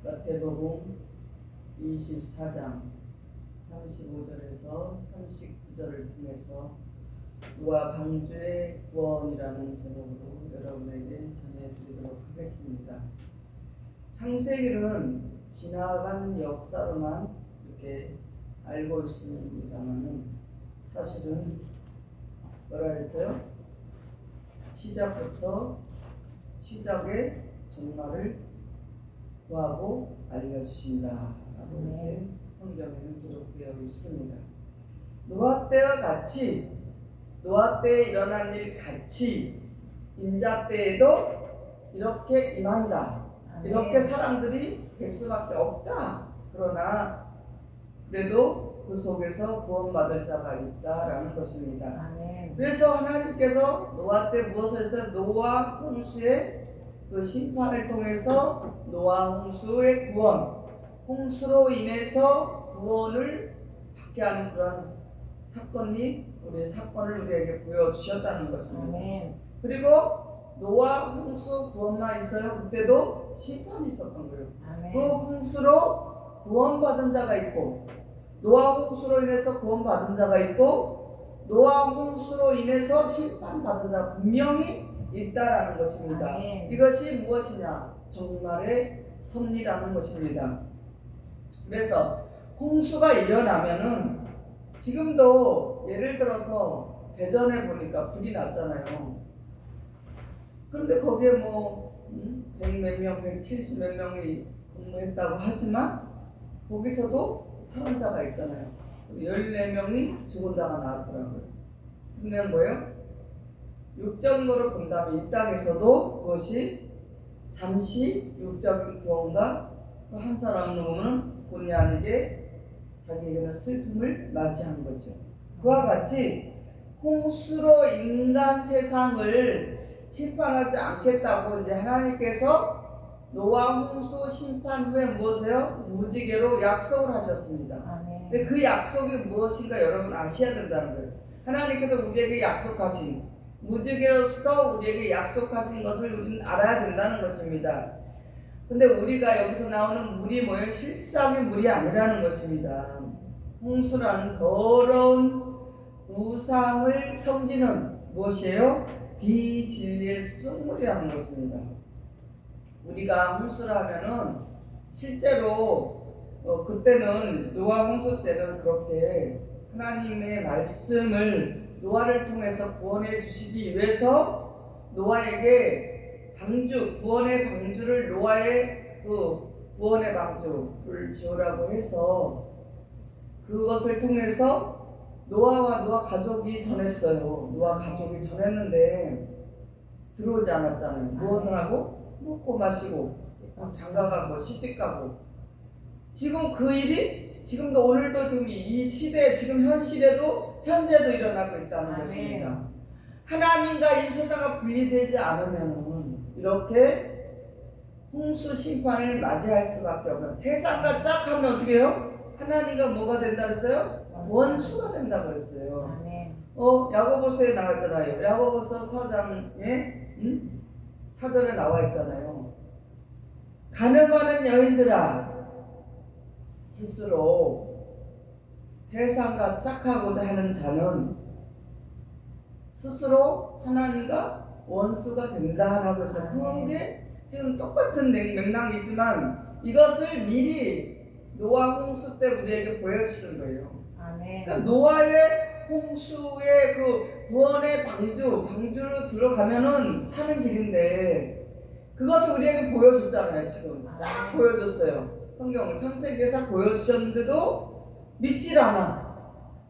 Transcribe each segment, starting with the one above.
마태복음 24장 35절에서 39절을 통해서 노아 방주의 구원이라는 제목으로 여러분에게 전해드리도록 하겠습니다. 창세기는 지나간 역사로만 이렇게 알고 있습니다만은 사실은 뭐라 했어요? 시작부터 시작의 전말을 구하고 알려주신다 라고 이렇게 성경에는 기록되어 있습니다. 노아 때와 같이, 노아 때에 일어난 일 같이 인자 때에도 이렇게 임한다. 이렇게 사람들이 될 수밖에 없다. 그러나 그래도 그 속에서 구원받을 자가 있다라는 것입니다. 아멘. 그래서 하나님께서 노아 때 무엇을 했어요? 노아 홍수의 그 심판을 통해서 노아 홍수의 구원, 홍수로 인해서 구원을 받게 하는 그런 사건을 우리에게 보여주셨다는 것입니다. 아멘. 그리고 노아 홍수 구원만 있어요. 그때도 심판이 있었던 거예요. 아멘. 그 홍수로 구원받은 자가 있고, 노아 홍수로 인해서 구원받은 자가 있고, 노아 홍수로 인해서 심판받은 자가 분명히 있다라는 것입니다. 아멘. 이것이 무엇이냐? 정말의 섭리라는 것입니다. 그래서 홍수가 일어나면은 지금도 예를 들어서 대전에 보니까 불이 났잖아요. 그런데 거기에 뭐 100 몇 명, 170 몇 명이 근무했다고 하지만 거기서도 사망자가 있잖아요. 14명이 죽은다가 나왔더라고요. 그러면 뭐예요? 육적으로 본다면 이 땅에서도 그것이 잠시 육적인 구원과 또 한 사람은 본의 아니게 자기에게는 슬픔을 맞이한 거죠. 그와 같이 홍수로 인간 세상을 심판하지 않겠다고 이제 하나님께서 노아 홍수 심판 후에 무엇이요? 무지개로 약속을 하셨습니다. 아멘. 근데 그 약속이 무엇인가 여러분 아셔야 된다는 거예요. 하나님께서 우리에게 약속하신 무지개로서 우리에게 약속하신 것을 우리는 알아야 된다는 것입니다. 근데 우리가 여기서 나오는 물이 뭐예요? 실상의 물이 아니라는 것입니다. 홍수라는 더러운 우상을 섬기는 무엇이에요? 비진리의 쑥물이라는 것입니다. 우리가 홍수라 하면은 실제로 그때는 노아 홍수 때는 그렇게 하나님의 말씀을 노아를 통해서 구원해 주시기 위해서 노아에게 구원의 방주를 노아의 그 구원의 방주를 지으라고 해서 그것을 통해서 노아 가족이 전했어요. 노아 가족이 전했는데 들어오지 않았잖아요. 무엇을 하고? 먹고 마시고 장가가고 시집가고. 지금 그 일이 지금도 오늘도 지금 이 시대 지금 현재도 일어나고 있다는 것입니다. 하나님과 이 세상과 분리되지 않으면 이렇게 홍수 심판을 맞이할 수밖에 없는 세상과 짝 하면 어떻게 해요? 하나님과 뭐가 된다 그랬어요? 원수가 된다 그랬어요. 아멘. 야고보서에 나와 있잖아요. 야고보서 4장에 4절에 나와 있잖아요. 가늠하는 여인들아 스스로 세상과 짝하고자 하는 자는 스스로 하나님과 원수가 된다라고 해서 그게 지금 똑같은 맥락이지만 이것을 미리 노아 홍수 때 우리에게 보여주시는 거예요. 아멘. 그러니까 노아의 홍수의 그 구원의 방주로 들어가면은 사는 길인데 그것을 우리에게 보여줬잖아요. 지금 싹 보여줬어요. 성경 창세기에 싹 보여주셨는데도 믿질 않아.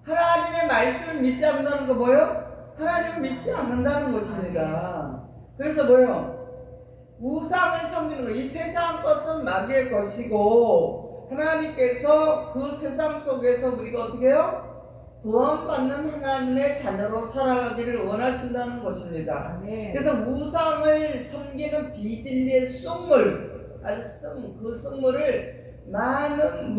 하나님의 말씀을 믿지 않는다는 거 뭐예요? 하나님을 믿지 않는다는 것입니다. 그래서 뭐예요? 우상을 섬기는 거. 이 세상 것은 마귀의 것이고 하나님께서 그 세상 속에서 우리가 어떻게 해요? 구원받는 하나님의 자녀로 살아가기를 원하신다는 것입니다. 아멘. 그래서 우상을 섬기는 비진리의 쑥물, 그 쑥물을 많은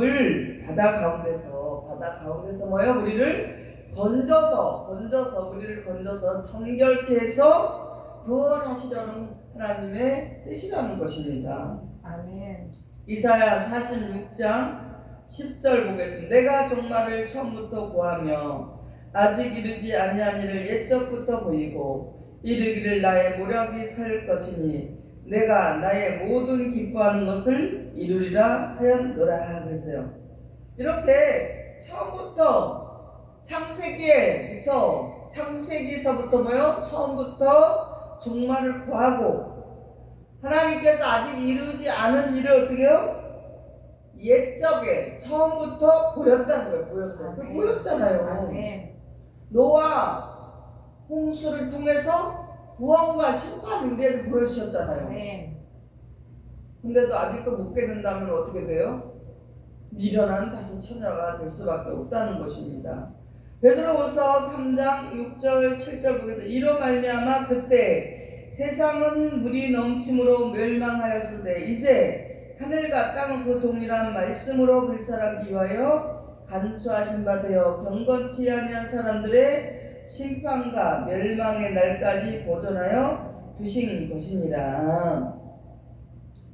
바다 가운데서 뭐예요? 우리를 우리를 건져서 정결케 해서 구원하시려는 하나님의 뜻이라는 것입니다. 아멘. 이사야 46장 10절 보겠습니다. 내가 종말을 처음부터 구하며 아직 이르지 아니한 일을 옛적부터 보이고 이르기를 나의 모력이 설 것이니 내가 나의 모든 기뻐하는 것을 이루리라 하였노라. 그랬어요. 이렇게 처음부터 창세기서부터 뭐요? 처음부터 종말을 구하고 하나님께서 아직 이루지 않은 일을 어떻게 해요? 옛적에 처음부터 보였다는 거예요. 보였어요. 그 보였잖아요. 노아 홍수를 통해서 구원과 심판을 우리에게 보여주셨잖아요. 근데도 아직도 못 깨닫는다면 어떻게 돼요? 미련한 다섯 처녀가 될 수밖에 없다는 것입니다. 베드로후서 3장 6절 7절 보겠습니다. 이로 말미암아 그때 세상은 물이 넘침으로 멸망하였으되 이제 하늘과 땅은 그 동일한 말씀으로 불살하기 위하여 간수하신 바 되어 경건치 아니한 사람들의 심판과 멸망의 날까지 보존하여 두신 것이니라.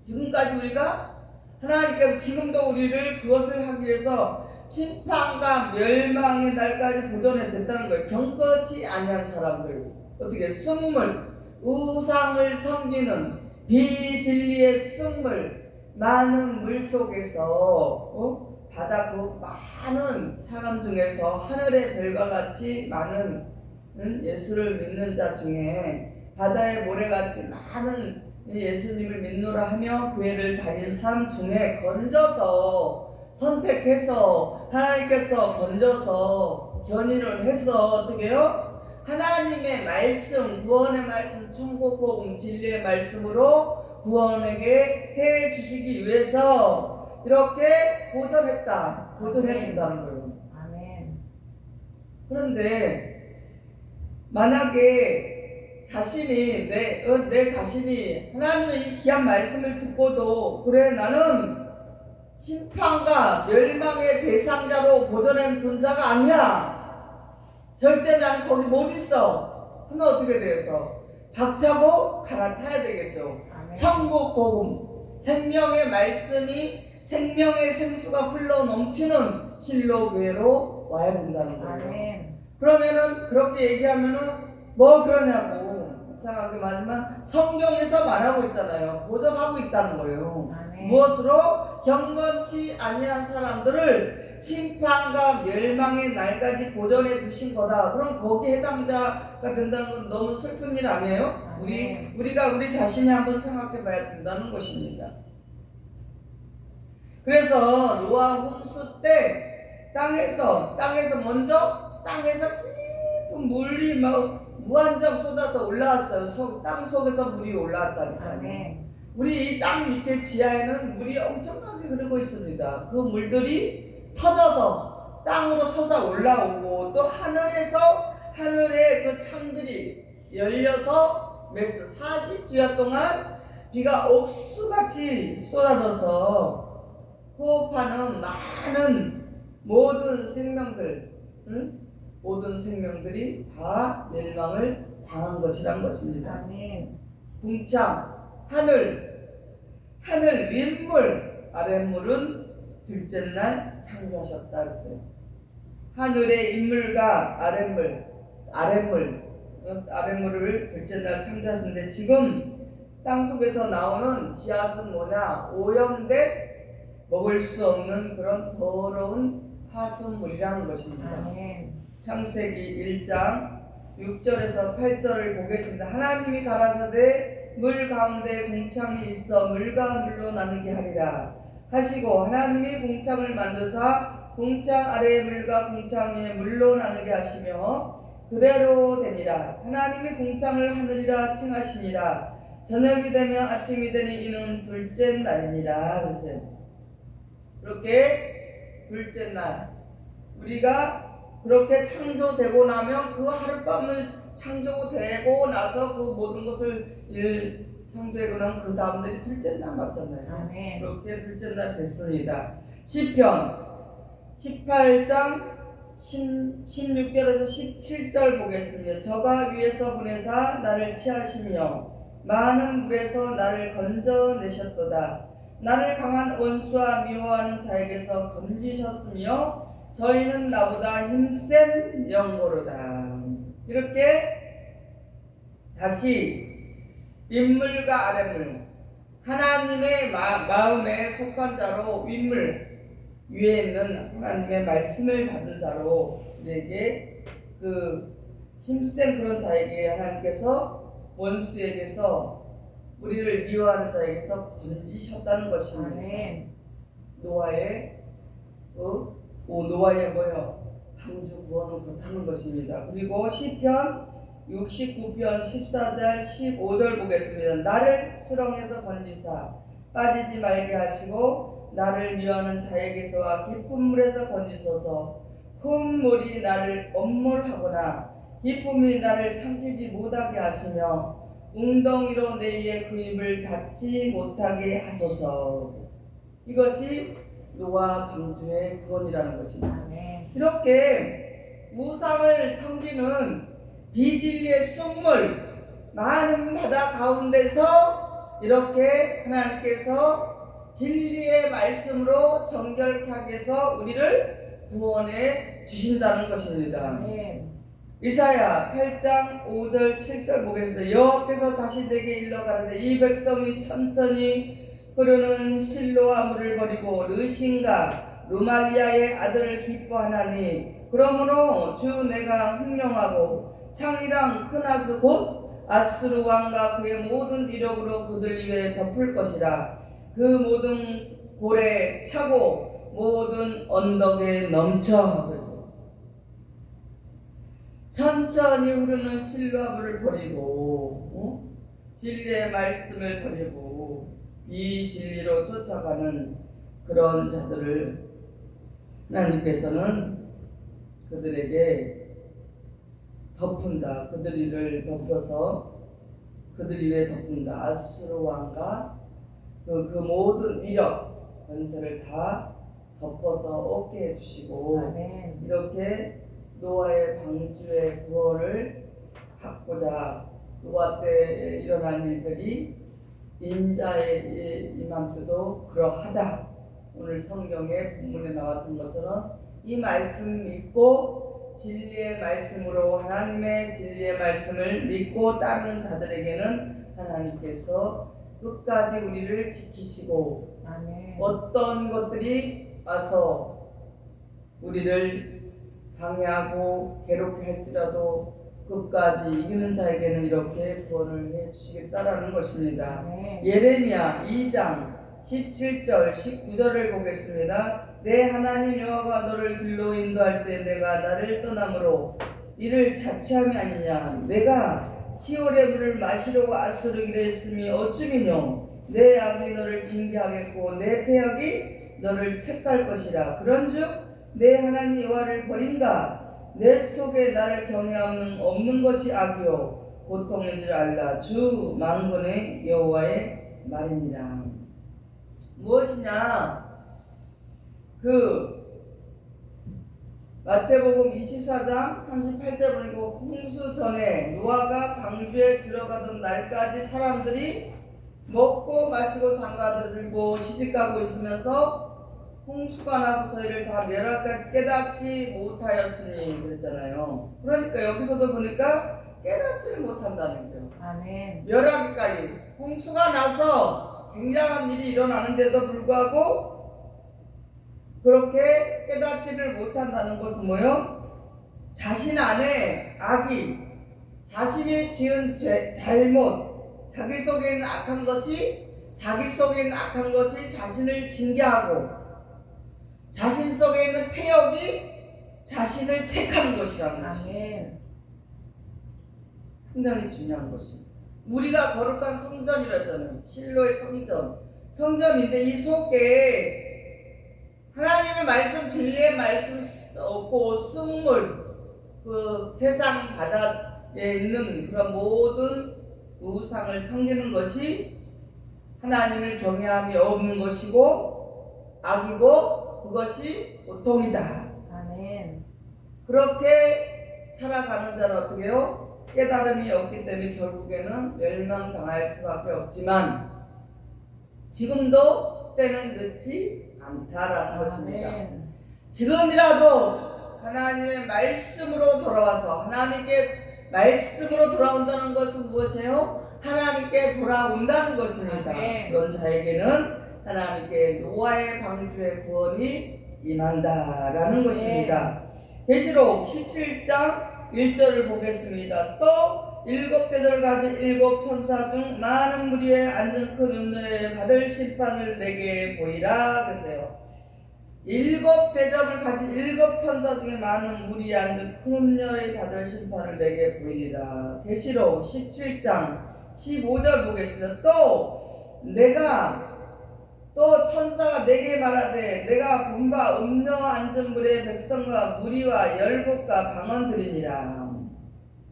지금까지 우리가 하나님께서 지금도 우리를 그것을 하기 위해서 심판과 멸망의 날까지 보존해 됐다는 거예요. 경건치 아니한 사람들, 어떻게 숭물, 우상을 섬기는 비진리의 숭물, 많은 물 속에서 바다 그 많은 사람 중에서 하늘의 별과 같이 많은 예수를 믿는 자 중에 바다의 모래같이 많은 예수님을 믿노라 하며 교회를 다니는 사람 중에 건져서 선택해서 하나님께서 건져서 견인을 해서 어떻게 해요? 하나님의 말씀, 구원의 말씀, 천국 복음, 진리의 말씀으로 구원에게 해 주시기 위해서 이렇게 보존해 준다는 거예요. 아멘. 그런데 만약에 자신이 내 자신이 하나님의 이 귀한 말씀을 듣고도 그래 나는 심판과 멸망의 대상자로 보존해 둔 자가 아니야. 절대 나는 거기 못 있어. 하면 어떻게 돼서 박차고 갈아타야 되겠죠. 아멘. 천국 복음, 생명의 말씀이 생명의 생수가 흘러 넘치는 실로 교회로 와야 된다는 거예요. 아멘. 그러면은 그렇게 얘기하면은 뭐 그러냐고 이상하게 말하지만 성경에서 말하고 있잖아요. 보존하고 있다는 거예요. 아멘. 무엇으로? 경건치 아니한 사람들을 심판과 멸망의 날까지 보존해 두신 거다. 그럼 거기에 해당자가 된다는 건 너무 슬픈 일 아니에요? 우리가 우리 자신이 한번 생각해 봐야 된다는 것입니다. 그래서 노아 홍수 때 땅에서 깊은 물이 막 무한정 쏟아서 올라왔어요. 땅 속에서 물이 올라왔다니까요. 우리 이 땅 밑에 지하에는 물이 엄청나게 흐르고 있습니다. 그 물들이 터져서 땅으로 솟아 올라오고 또 하늘의 그 창들이 열려서 몇 수 40주야 동안 비가 옥수같이 쏟아져서 호흡하는 많은 모든 생명들이 다 멸망을 당한 것이란 것입니다. 궁창, 하늘 윗물, 아랫물은 둘째 날 창조하셨다 했어요. 하늘의 윗물과 아랫물을 둘째 날 창조하셨는데 지금 땅속에서 나오는 지하수는 뭐냐? 오염된 먹을 수 없는 그런 더러운 하수물이라는 것입니다. 창세기 1장 6절에서 8절을 보겠습니다. 하나님이 가라사대 물 가운데 궁창이 있어 물과 물로 나누게 하리라 하시고 하나님이 궁창을 만드사 궁창 아래의 물과 궁창 위의 물로 나누게 하시며 그대로 되니라. 하나님이 궁창을 하늘이라 칭하시니라. 저녁이 되면 아침이 되니 이는 둘째 날이니라. 그러세요. 그렇게 둘째 날 우리가 그렇게 창조되고 나면 그 하룻밤을 창조되고 나서 그 모든 것을 창조되고 나면 그 다음 날이 둘째 날 맞잖아요. 그렇게 둘째 날 됐습니다. 시편 18장 16절에서 17절 보겠습니다. 저가 위에서 보내사 나를 취하시며 많은 물에서 나를 건져내셨도다. 나를 강한 원수와 미워하는 자에게서 건지셨으며 저희는 나보다 힘센 영고로다. 이렇게 다시 윗물과 아랫물, 하나님의 마음에 속한 자로 윗물 위에 있는 하나님의 말씀을 받은 자로 우리에게 그 힘센 그런 자에게 하나님께서 원수에게서 우리를 미워하는 자에게서 건지셨다는 것입니다. 아멘. 노아의 노아의 방주 구원은 그렇다는 것입니다. 그리고 시편 69편 14절 15절 보겠습니다. 나를 수렁에서 건지사 빠지지 말게 하시고 나를 미워하는 자에게서와 깊은 물에서 건지소서. 큰 물이 나를 엄물하거나 깊음이 나를 삼키지 못하게 하시며 웅덩이로 내 위에 그 입을 닫지 못하게 하소서. 이것이 노아 방주의 구원이라는 것입니다. 이렇게 우상을 섬기는 비진리의 쑥물 많은 바다 가운데서 이렇게 하나님께서 진리의 말씀으로 정결케 해서 우리를 구원해 주신다는 것입니다. 이사야 8장 5절 7절 보겠습니다. 여호와께서 다시 내게 일러 가라되 이 백성이 천천히 흐르는 실로아 물을 버리고 르신과 루말리아의 아들을 기뻐하나니 그러므로 주 내가 흥령하고 창이랑 크나스 곧 아스루 왕과 그의 모든 이력으로 그들 위에 덮을 것이라. 그 모든 골에 차고 모든 언덕에 넘쳐. 천천히 흐르는 실로아 물을 버리고 진리의 말씀을 버리고 비진리로 쫓아가는 그런 자들을 하나님께서는 그들에게 덮은다. 그들을 덮어서 그들 위에 덮은다. 아수르 왕과 그 모든 위력 권세를 다 덮어서 얻게 해주시고 아멘. 이렇게 노아의 방주의 구원을 받고자 노아 때 일어난 일들이 인자의 이맘때도 그러하다. 오늘 성경의 본문에 나왔던 것처럼 이 말씀 믿고 진리의 말씀으로 하나님의 진리의 말씀을 믿고 따르는 자들에게는 하나님께서 끝까지 우리를 지키시고 아멘. 어떤 것들이 와서 우리를 방해하고 괴롭게 할지라도 끝까지 이기는 자에게는 이렇게 구원을 해주시겠다라는 것입니다. 예레미야 2장 17절 19절을 보겠습니다. 내 하나님 여호와가 너를 길로 인도할 때 내가 나를 떠남으로 이를 자취함이 아니냐. 내가 시올의 물을 마시려고 아수르기로 했음이 어찌미뇨. 내 악이 너를 징계하겠고 내 패역이 너를 책할 것이라. 그런즉 내 하나님 여호와를 버린가. 내 속에 나를 경외함은 없는 것이 악이요 고통인 줄 알라. 주 만군의 여호와의 말입니다. 무엇이냐? 마태복음 24장 38절 보니까 홍수 전에 노아가 방주에 들어가던 날까지 사람들이 먹고 마시고 장가들고 시집가고 있으면서 홍수가 나서 저희를 다 멸할까지 깨닫지 못하였으니 그랬잖아요. 그러니까 여기서도 보니까 깨닫지를 못한다는 거예요. 아멘. 멸하기까지 홍수가 나서 굉장한 일이 일어나는데도 불구하고 그렇게 깨닫지를 못한다는 것은 뭐요? 자신 안에 악이, 자신이 지은 잘못, 자기 속에 있는 악한 것이 자신을 징계하고 자신 속에 있는 패역이 자신을 책하는 것이라는 것이 상당히 중요한 것이. 우리가 거룩한 성전이라 했잖아요. 실로의 성전인데 이 속에 하나님의 말씀, 진리의 말씀 없고 쑥물, 그 세상 바다에 있는 그런 모든 우상을 섬기는 것이 하나님을 경외함이 없는 것이고 악이고 그것이 고통이다. 아멘. 그렇게 살아가는 자는 어떻게 해요? 깨달음이 없기 때문에 결국에는 멸망당할 수밖에 없지만 지금도 때는 늦지 않다라는 것입니다. 아멘. 지금이라도 하나님의 말씀으로 돌아와서 하나님께 말씀으로 돌아온다는 것은 무엇이에요? 하나님께 돌아온다는 것입니다. 아멘. 그런 자에게는 하나님께 노아의 방주의 구원이 임한다라는 것입니다. 계시록 17장 1절을 보겠습니다. 또 일곱 대접을 가진 일곱 천사 중 많은 무리에 앉은 큰 음녀에 받을 심판을 내게 보이라 그랬어요. 일곱 대접을 가진 일곱 천사 중에 많은 무리에 앉은 큰 음녀에 받을 심판을 내게 보이리라. 계시록 17장 15절 보겠습니다. 또 천사가 내게 말하되 내가 본 바 음녀 앉은 물에 백성과 무리와 열국과 방언들이니라.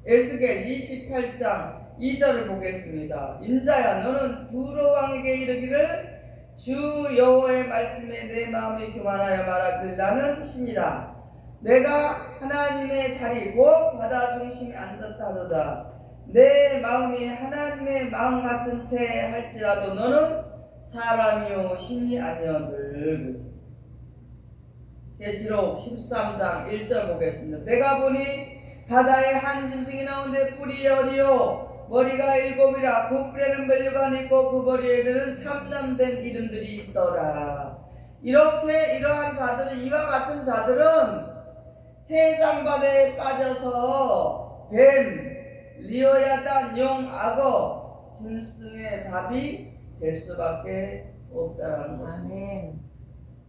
에스겔 28장 2절을 보겠습니다. 인자야 너는 두로 왕에게 이르기를 주 여호와의 말씀에 내 마음이 교만하여 말하길 나는 신이라. 내가 하나님의 자리 곧 바다 중심에 앉았다 하도다. 내 마음이 하나님의 마음 같은 채 할지라도 너는 사람이요 신이 아니거늘. 계시록 13장 1절 보겠습니다. 내가 보니 바다에 한 짐승이 나오는데 뿔이 열이요 머리가 일곱이라 그 뿔에는 멸류관이 있고 그 머리에는 참남된 이름들이 있더라. 이러한 자들은 이와 같은 자들은 세상 바다에 빠져서 뱀, 리어야단, 용, 악어, 짐승의 답이 될 수밖에 없다는 것입니다. 아멘.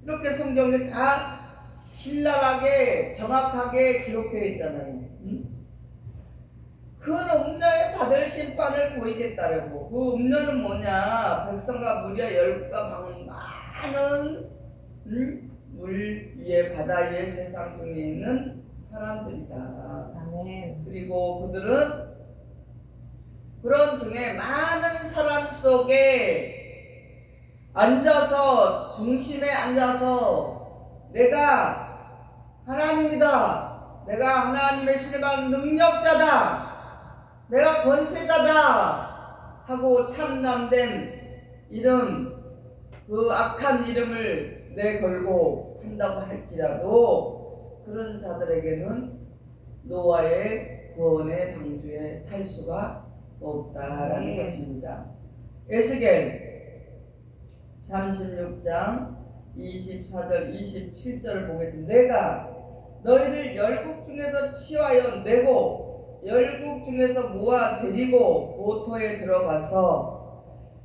이렇게 성경에 다 신랄하게 정확하게 기록되어 있잖아요. 그 음녀에 받을 심판을 보이겠다라고. 그 음녀는 뭐냐? 백성과 무리와 열국과 방언 많은 물 위에 바다 위에 세상 중에 있는 사람들이다. 아멘. 그리고 그들은 그런 중에 많은 사람 속에 앉아서 중심에 앉아서 내가 하나님이다. 내가 하나님의 신뢰받은 능력자다. 내가 권세자다 하고 참남된 이름, 그 악한 이름을 내걸고 한다고 할지라도 그런 자들에게는 노아의 구원의 방주에 탈 수가 없다라는 것입니다. 에스겔 36장 24절 27절을 보겠습니다. 내가 너희를 열국 중에서 치하여 내고 열국 중에서 모아 데리고 고토에 들어가서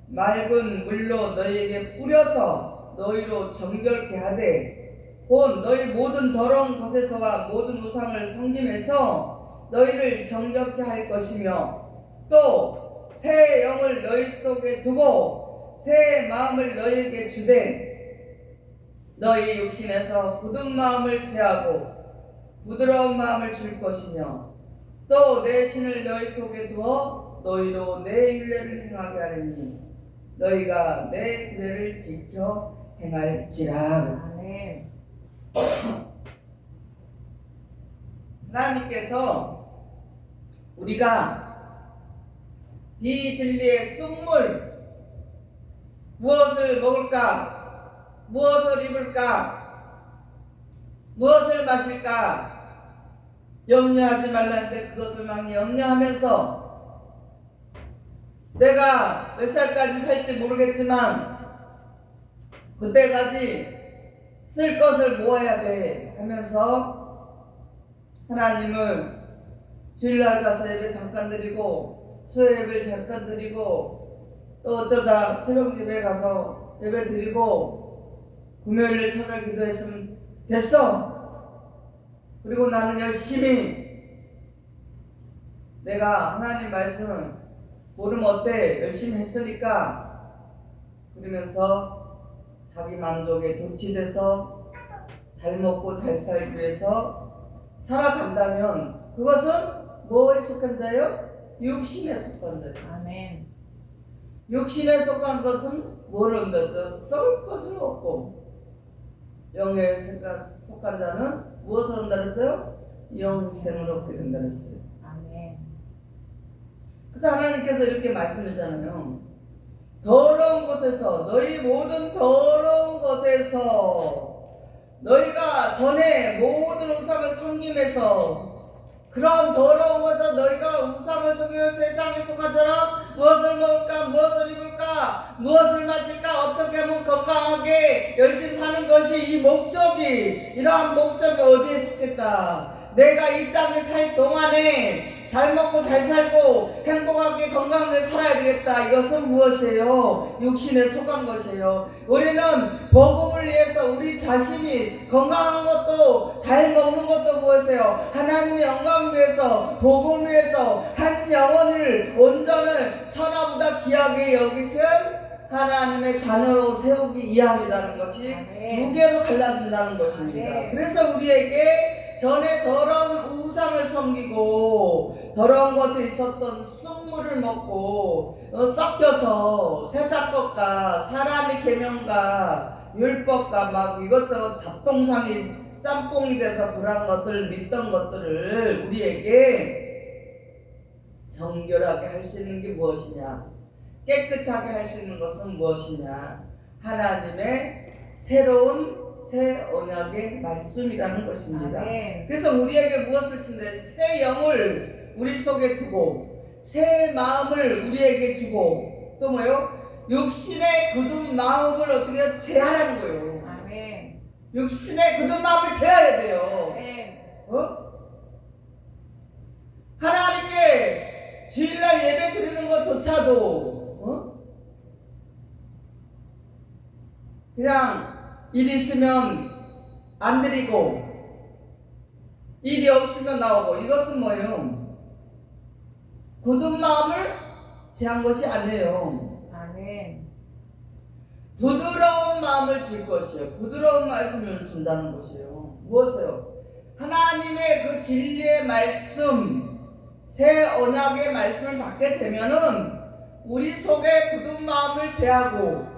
맑은 물로 너희에게 뿌려서 너희로 정결케 하되 곧 너희 모든 더러운 것에서와 모든 우상을 섬김에서 너희를 정결케 할 것이며 또 새 영을 너희 속에 두고 새 마음을 너희에게 주되 너희 육신에서 굳은 마음을 제하고 부드러운 마음을 줄 것이며 또 내 신을 너희 속에 두어 너희로 내 율례를 행하게 하리니 너희가 내 규례를 지켜 행할지라. 아멘. 하나님께서 우리가 비진리의 쑥물 무엇을 먹을까? 무엇을 입을까? 무엇을 마실까? 염려하지 말라는데 그것을 막 염려하면서 내가 몇 살까지 살지 모르겠지만 그때까지 쓸 것을 모아야 돼 하면서 하나님을 주일날 가서 예배 잠깐 드리고 수요 예배 잠깐 드리고 또 어쩌다 새벽 예배 가서 예배 드리고 금요일 철야 기도했으면 됐어. 그리고 나는 열심히 내가 하나님 말씀을 모르면 어때? 열심히 했으니까 그러면서 자기 만족에 도취돼서 잘 먹고 잘 살기 위해서 살아간다면 그것은 뭐에 속한 자예요? 육신에 속한 자예요. 아멘. 육신에 속한 것은 뭘 얻었어? 썩을 것을 얻고 영에 속한 자는 무엇을 얻는다 그랬어요? 영생을 얻게 된다 그랬어요. 아멘. 그래서 하나님께서 이렇게 말씀하잖아요. 더러운 곳에서 너희 모든 더러운 것에서 너희가 전에 모든 우상을 섬김에서 그런 더러운 것에서 너희가 우상을 섬기며 세상에 속한처럼 무엇을 먹을까 무엇을 입을까 무엇을 마실까 어떻게 하면 건강하게 열심히 사는 것이 이 목적이 이러한 목적이 어디에 속했다. 내가 이 땅에 살 동안에 잘 먹고 잘 살고 행복하게 건강하게 살아야 되겠다. 이것은 무엇이에요? 육신에 속한 것이에요. 우리는 복음을 위해서 우리 자신이 건강한 것도 잘 먹는 것도 무엇이에요? 하나님의 영광을 위해서 복음을 위해서 한 영혼을 온전을 천하보다 귀하게 여기신 하나님의 자녀로 세우기 이해합니다는 것이 두 개로 갈라진다는 것입니다. 그래서 우리에게 전에 더러운 우상을 섬기고 더러운 것에 있었던 쑥물을 먹고 섞여서 세상 것과 사람의 계명과 율법과 막 이것저것 잡동상이 짬뽕이 돼서 그러한 것들을 믿던 것들을 우리에게 정결하게 할 수 있는 게 무엇이냐, 깨끗하게 할 수 있는 것은 무엇이냐, 하나님의 새로운 새 언약의 말씀이라는 것입니다. 그래서 우리에게 무엇을 친대? 새 영을 우리 속에 두고 새 마음을 우리에게 주고 또 뭐요? 육신의 굳은 마음을 어떻게 제하라는 거예요. 아멘. 육신의 굳은 마음을 제해야 돼요. 아멘. 하나님께 주일날 예배 드리는 것조차도 그냥 일 있으면 안 드리고 일이 없으면 나오고 이것은 뭐예요? 굳은 마음을 제한 것이 아니에요. 아멘. 부드러운 마음을 줄 것이에요. 부드러운 말씀을 준다는 것이에요. 무엇이에요? 하나님의 그 진리의 말씀, 새 언약의 말씀을 받게 되면은 우리 속에 굳은 마음을 제하고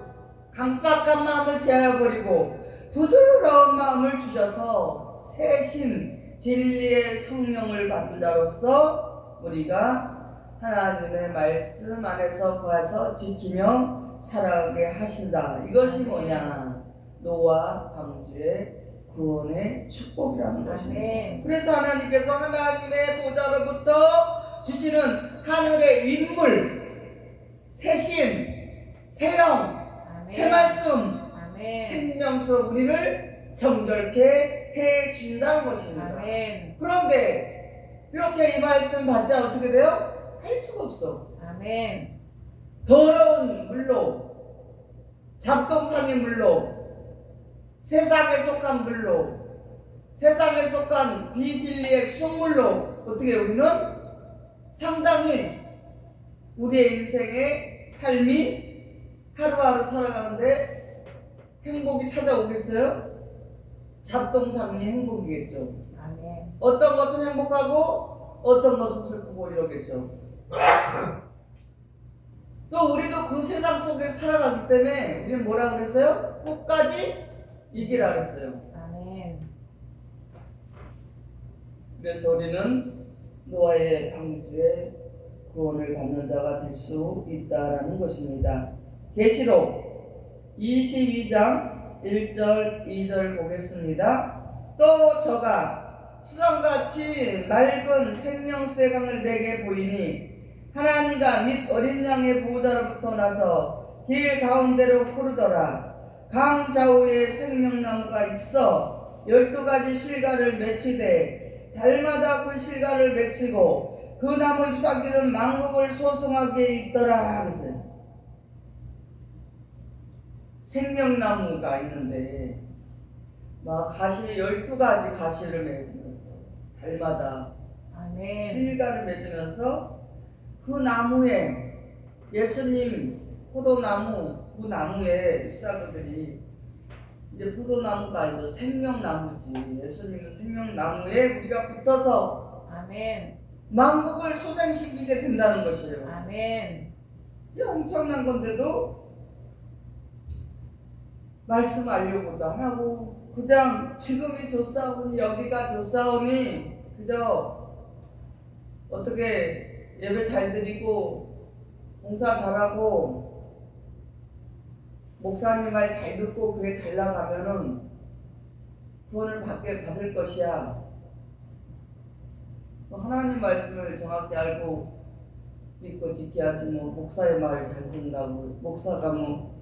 강박한 마음을 제하여버리고 부드러운 마음을 주셔서 새신 진리의 성령을 받은 자로서 우리가 하나님의 말씀 안에서 거해서 지키며 살아가게 하신다. 이것이 뭐냐? 노아 방주의 구원의 축복이라는 것입니다. 그래서 하나님께서 하나님의 보좌로부터 주시는 하늘의 윗물, 새신, 새영, 새 말씀, 아멘. 생명수로 우리를 정결케 해 주신다는 것입니다. 아멘. 그런데 이렇게 이 말씀 받지 않으면 어떻게 돼요? 할 수가 없어. 아멘. 더러운 물로, 잡동사니 물로, 세상에 속한 물로, 세상에 속한 비진리의 숭물로 어떻게 우리는 상당히 우리의 인생의 삶이 하루하루 살아가는데 행복이 찾아오겠어요? 잡동사니 행복이겠죠. 아멘. 어떤 것은 행복하고 어떤 것은 슬프고 이러겠죠. 또 우리도 그 세상 속에 살아가기 때문에 우리는 뭐라 그랬어요? 끝까지 이기라 그랬어요. 아멘. 그래서 우리는 노아의 방주에 구원을 받는 자가 될 수 있다라는 것입니다. 계시록 22장 1절 2절 보겠습니다. 또 저가 수정같이 맑은 생명수의 강을 내게 보이니 하나님과 및 어린 양의 보호자로부터 나서 길 가운데로 흐르더라. 강 좌우에 생명나무가 있어 12가지 실과를 맺히되 달마다 그 실과를 맺히고 그 나무 잎사귀는 만국을 소송하게 있더라 하겠어요. 생명나무가 있는데 막 가시 12가지 가시를 맺으면서 달마다 아멘. 실과를 맺으면서 그 나무에 예수님 포도나무 그 나무에 잎사귀들이 이제 포도나무가 아니죠. 생명나무지. 예수님은 생명나무에 우리가 붙어서 아멘. 만국을 소생시키게 된다는 것이에요. 아멘. 이게 엄청난 건데도 말씀 알려고도 안 하고 그냥 지금이 좋사오니 여기가 좋사오니 그저 어떻게 예배 잘 드리고 봉사 잘하고 목사님 말 잘 듣고 교회 잘 나가면은 구원을 받을 것이야. 하나님 말씀을 정확히 알고 믿고 지켜야지 뭐 목사의 말을 잘 듣는다고 목사가 뭐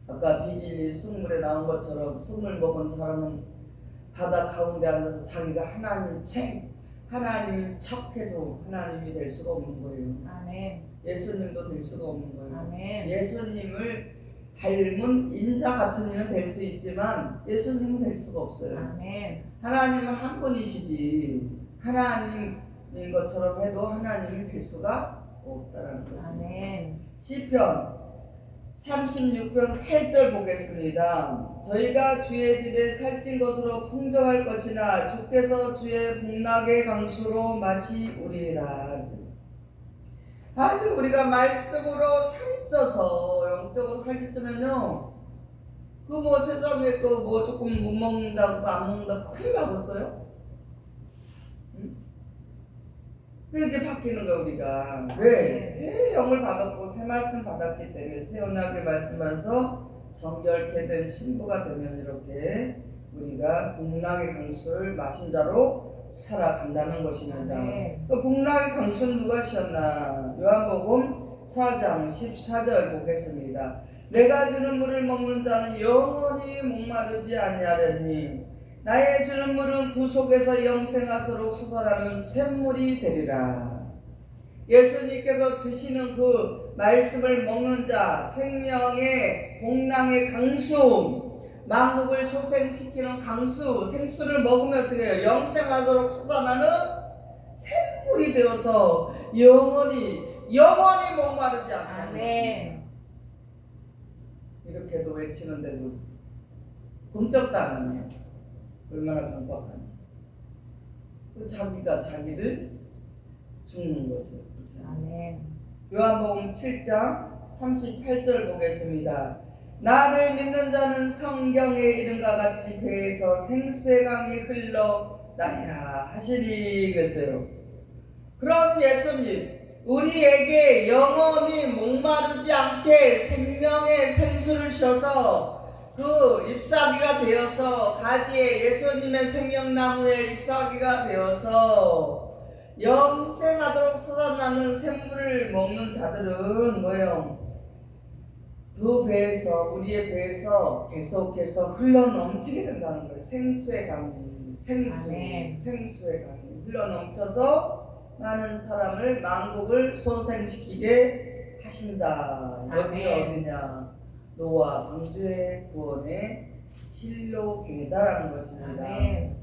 아까 비질리 쑥물에 나온 것처럼 쑥물 먹은 사람은 바다 가운데 앉아서 자기가 하나님인 척해도 하나님이 될 수가 없는 거예요. 아멘. 예수님도 될 수가 없는 거예요. 아멘. 예수님을 닮은 인자 같은 이는 될 수 있지만 예수님은 될 수가 없어요. 아멘. 하나님은 한 분이시지 하나님인 것처럼 해도 하나님이 될 수가 없다는 것입니다. 아멘. 시편 36편 8절 보겠습니다. 저희가 주의 집에 살찐 것으로 풍족할 것이나 주께서 주의 복락의 강수로 마시우리라. 아주 우리가 말씀으로 살이 쪄서 영적으로 살이 찌면요 그 뭐 세상에 그 뭐 조금 못 먹는다고 안 먹는다고 큰일 나겠어요? 응? 그렇게 바뀌는 거야 우리가. 왜? 새 영을 받았고 새 말씀 받았기 때문에 새 언약의 말씀에서 정결케 된 신부가 되면 이렇게 우리가 복락의 강수를 마신 자로 살아간다는 것입니다. 그 복락의 강수는 누가 셨나? 요한복음 4장 14절 보겠습니다. 내가 주는 물을 먹는 자는 영원히 목마르지 아니하려니 나의 주는 물은 그 속에서 영생하도록 솟아나는 샘물이 되리라. 예수님께서 주시는 그 말씀을 먹는 자 생명의 복락의 강수, 만국을 소생시키는 강수, 생수를 먹으면 어떻게 해요? 영생하도록 솟아나는 샘물이 되어서 영원히 목마르지 않다. 아멘. 이렇게도 외치는데도 꿈쩍당하네요. 얼마나 강박한지. 자기가 자기를 죽는 거죠. 아멘. 요한복음 7장 38절 보겠습니다. 나를 믿는 자는 성경의 이름과 같이 배에서 생수의 강이 흘러나리라 하시니 그랬어요. 그런 예수님 우리에게 영원히 목마르지 않게 생명의 생수를 주셔서 그 잎사귀가 되어서 가지에 예수님의 생명나무의 잎사귀가 되어서 영생하도록 쏟아나는 샘물을 먹는 자들은 뭐예요? 그 배에서 우리의 배에서 계속해서 흘러넘치게 된다는 거예요. 생수의 강이 생수의 강이 흘러넘쳐서 많은 사람을 만국을 소생시키게 하신다. 여기가 어디냐? 노아 방주의 구원의 실로계다라는 것입니다. 아멘.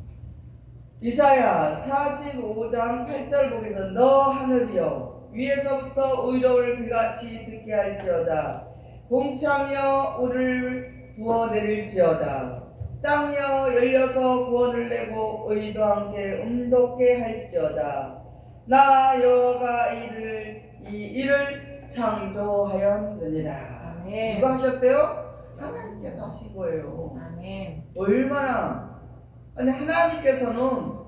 이사야 45장 8절 보겠습니다. 너 하늘이여 위에서부터 의로울 비같이 듣게 할지어다. 공창이여 우를 부어내릴지어다. 땅이여 열려서 구원을 내고 의도 함께 음돋게 할지어다. 나 여호와가 이 일을 창조하였느니라. 아멘. 누가 하셨대요? 하나님께서 하신 거예요. 아멘. 얼마나 아니 하나님께서는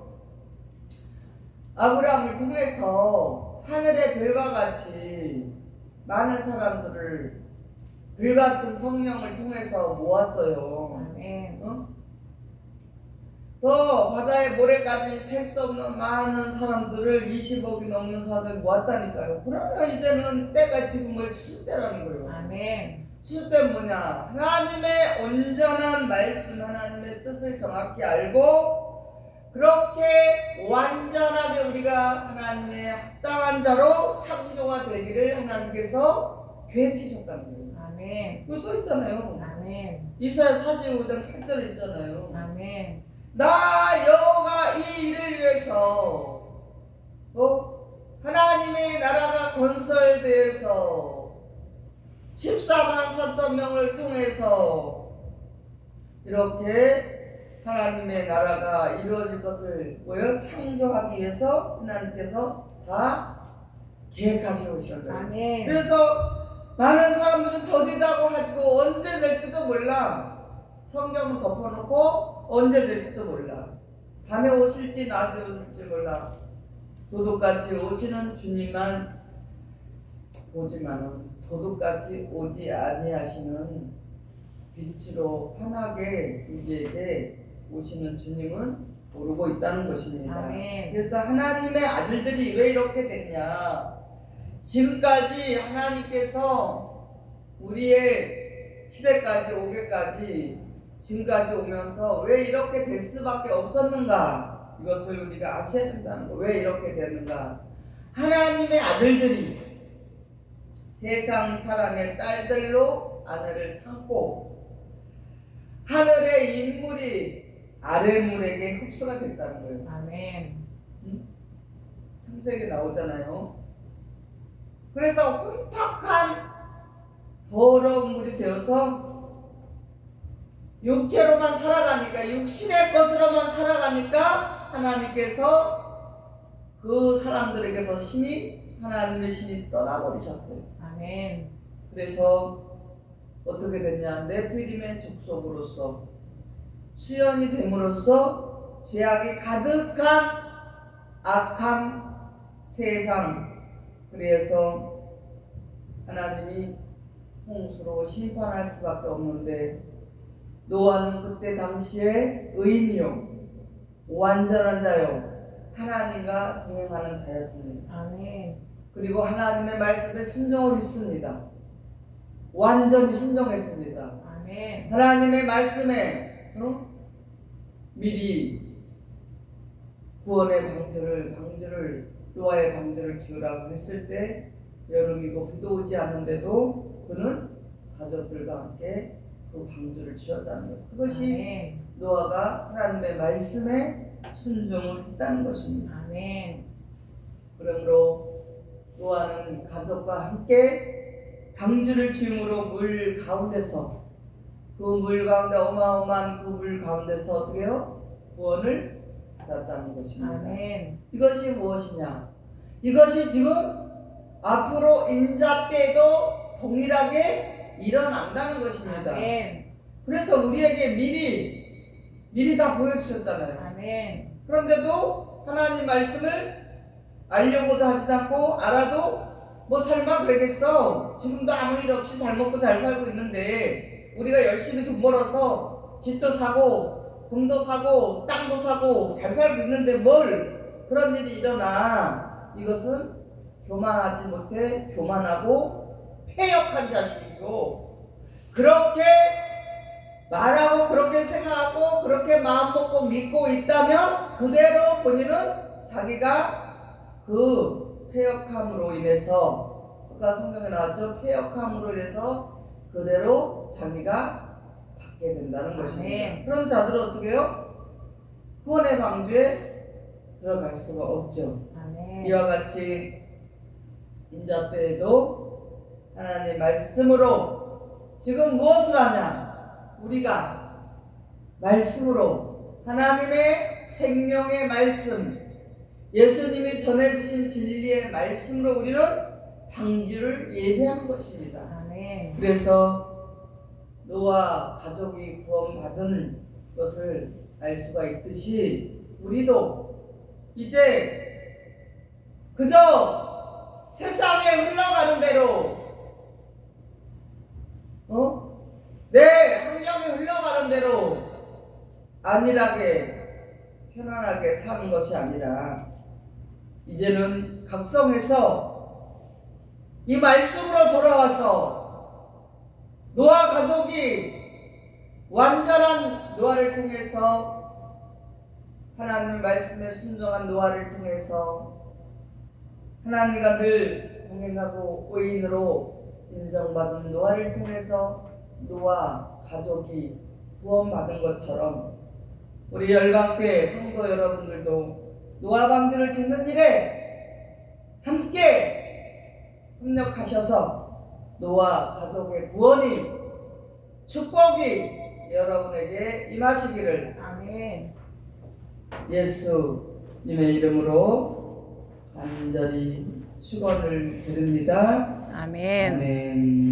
아브라함을 통해서 하늘의 별과 같이 많은 사람들을 별 같은 성령을 통해서 모았어요. 아멘. 더 바다의 모래까지 셀 수 없는 많은 사람들을 20억이 넘는 사람들 모았다니까요. 그러면 이제는 때가 지금의 추수때라는 거예요. 아멘. 추수때는 뭐냐? 하나님의 온전한 말씀, 하나님의 뜻을 정확히 알고 그렇게 완전하게 우리가 하나님의 합당한 자로 창조가 되기를 하나님께서 계획하셨다는 거예요. 아멘. 그거 써있잖아요. 아멘. 이사야 45장 8절에 있잖아요. 아멘. 나 여호와가 이 일을 위해서 하나님의 나라가 건설되어서 14만 4천 명을 통해서 이렇게 하나님의 나라가 이루어질 것을 창조하기 위해서 하나님께서 다 계획하시고 계셨어요. 아멘. 그래서 많은 사람들은 더디다고 가지고 언제 될지도 몰라. 성경은 덮어놓고 언제 될지도 몰라. 밤에 오실지 낮에 오실지 몰라. 도둑같이 오시는 주님만 오지만은 도둑같이 오지 아니하시는 빛으로 환하게 우리에게 오시는 주님은 모르고 있다는 것입니다. 아멘. 그래서 하나님의 아들들이 왜 이렇게 됐냐? 지금까지 하나님께서 우리의 시대까지 오게까지 지금까지 오면서 왜 이렇게 될 수밖에 없었는가? 이것을 우리가 아셔야 된다는 거. 왜 이렇게 됐는가? 하나님의 아들들이 세상 사랑의 딸들로 아내를 삼고 하늘의 인물이 아래물에게 흡수가 됐다는 거예요. 아멘. 창세기에 나오잖아요. 그래서 혼탁한 더러운 물이 되어서 육체로만 살아가니까, 육신의 것으로만 살아가니까 하나님께서 그 사람들에게서 하나님의 신이 떠나버리셨어요. 아멘. 그래서 어떻게 됐냐? 네피림의 족속으로서 수연이 됨으로써 죄악이 가득한 악한 세상, 그래서 하나님이 홍수로 심판할 수밖에 없는데, 노아는 그때 당시에 의인이요 완전한 자요 하나님과 동행하는 자였습니다. 아멘. 그리고 하나님의 말씀에 순종을 했습니다. 완전히 순종했습니다. 아멘. 하나님의 말씀에 미리 구원의 방주를 노아의 방주를 지으라고 했을 때 여름이고 비도 오지 않는데도 그는 가족들과 함께 그 방주를 지었다는 것. 그것이 아멘. 노아가 하나님의 말씀에 순종을 했다는 것입니다. 아멘. 그러므로 노아는 가족과 함께 방주를 지음으로 물 가운데서, 그 물 가운데 어마어마한 그 물 가운데서 어떻게 해요? 구원을 받았다는 것입니다. 아멘. 이것이 무엇이냐? 이것이 지금 앞으로 인자 때도 동일하게 일어난다는 것입니다. 아멘. 그래서 우리에게 미리 다 보여주셨잖아요. 아멘. 그런데도 하나님 말씀을 알려고도 하지도 않고, 알아도 뭐 설마 그러겠어? 지금도 아무 일 없이 잘 먹고 잘 살고 있는데 우리가 열심히 돈 벌어서 집도 사고 돈도 사고 땅도 사고 잘 살고 있는데 뭘 그런 일이 일어나? 이것은 교만하지 못해 교만하고 패역한 자식이고, 그렇게 말하고 그렇게 생각하고 그렇게 마음먹고 믿고 있다면 그대로 본인은 자기가 그 패역함으로 인해서, 아까 성경에 나왔죠? 패역함으로 인해서 그대로 자기가 받게 된다는 것입니다. 그런 자들은 어떻게 해요? 구원의 방주에 들어갈 수가 없죠. 아멘. 이와 같이 인자 때에도 하나님의 말씀으로 지금 무엇을 하냐? 우리가 말씀으로 하나님의 생명의 말씀, 예수님이 전해주신 진리의 말씀으로 우리는 방주를 예배한 것입니다. 아멘. 그래서 노아 가족이 구원받은 것을 알 수가 있듯이 우리도 이제 그저 세상에 흘러가는 대로 내 환경에 흘러가는 대로 안일하게 편안하게 사는 것이 아니라 이제는 각성해서 이 말씀으로 돌아와서 노아 가족이 완전한 노아를 통해서, 하나님의 말씀에 순종한 노아를 통해서 하나님과 늘 동행하고 의인으로 인정받은 노아를 통해서 노아 가족이 구원받은 것처럼 우리 열방교회 성도 여러분들도 노아 방주를 짓는 일에 함께 협력하셔서 노아 가족의 구원이, 축복이 여러분에게 임하시기를 아멘. 예수님의 이름으로 간절히 축원을 드립니다. 아멘. 아멘.